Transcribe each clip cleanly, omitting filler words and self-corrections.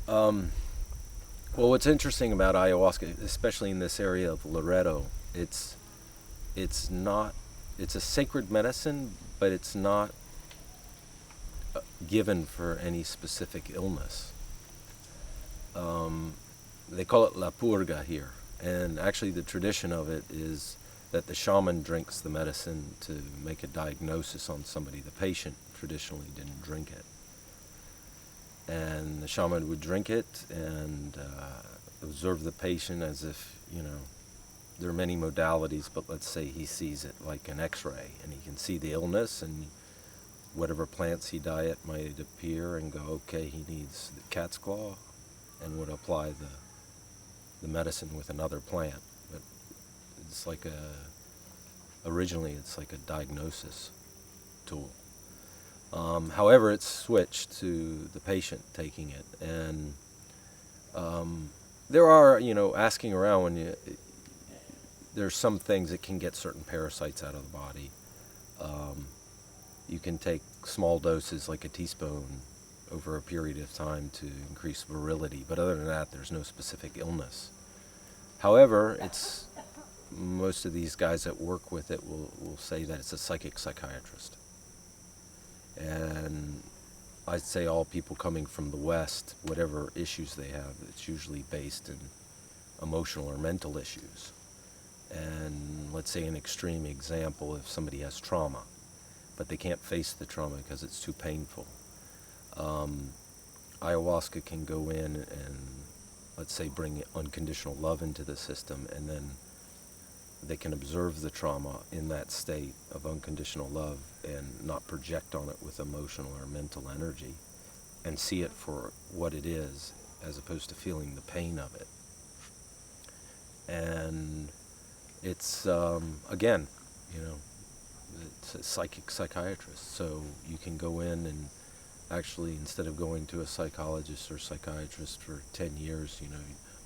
Um, well, what's interesting about ayahuasca, especially in this area of Loreto, it's not it's a sacred medicine, but it's not given for any specific illness. Um, they call it la purga here, and actually the tradition of it is that the shaman drinks the medicine to make a diagnosis on somebody. The patient traditionally didn't drink it, and the shaman would drink it and observe the patient as if, there are many modalities, but let's say he sees it like an x-ray, and he can see the illness, and whatever plants he diet might appear, and go, okay, he needs the cat's claw, and would apply the medicine with another plant. But it's like originally it's like a diagnosis tool. However, it's switched to the patient taking it, and there are, asking around there's some things that can get certain parasites out of the body. You can take small doses, like a teaspoon, over a period of time to increase virility, but other than that, there's no specific illness. However, most of these guys that work with it will say that it's a psychic psychiatrist. And I'd say all people coming from the West, whatever issues they have, it's usually based in emotional or mental issues. And let's say an extreme example, if somebody has trauma, but they can't face the trauma because it's too painful. Ayahuasca can go in and, let's say, bring unconditional love into the system, and then they can observe the trauma in that state of unconditional love and not project on it with emotional or mental energy, and see it for what it is, as opposed to feeling the pain of it. And it's, again, it's a psychic psychiatrist, so you can go in and actually, instead of going to a psychologist or psychiatrist for 10 years,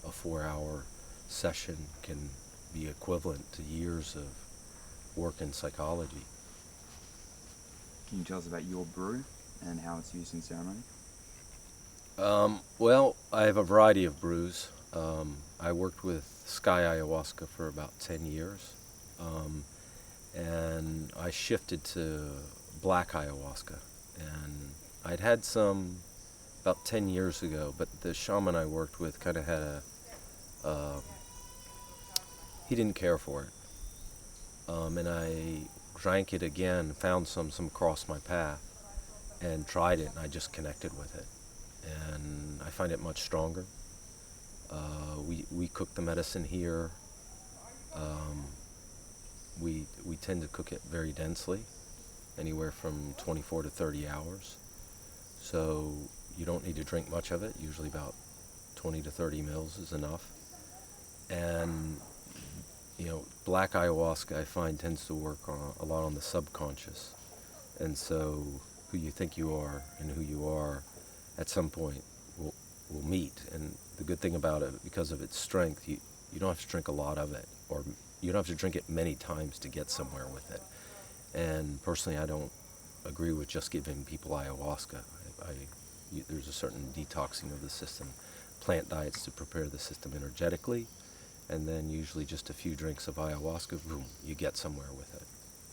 a 4-hour session can be equivalent to years of work in psychology. Can you tell us about your brew and how it's used in ceremony? Well, I have a variety of brews. I worked with Sky Ayahuasca for about 10 years, and I shifted to black ayahuasca, and I'd had some about 10 years ago, but the shaman I worked with kind of had he didn't care for it. And I drank it again, found some crossed my path, and tried it, and I just connected with it. And I find it much stronger. We cook the medicine here. We tend to cook it very densely, anywhere from 24 to 30 hours. So you don't need to drink much of it. Usually about 20 to 30 mils is enough. And black ayahuasca, I find, tends to work a lot on the subconscious. And so who you think you are and who you are at some point will meet. And the good thing about it, because of its strength, you don't have to drink a lot of it, or you don't have to drink it many times to get somewhere with it. And personally, I don't agree with just giving people ayahuasca. There's a certain detoxing of the system, plant diets to prepare the system energetically, and then usually just a few drinks of ayahuasca, boom, you get somewhere with it.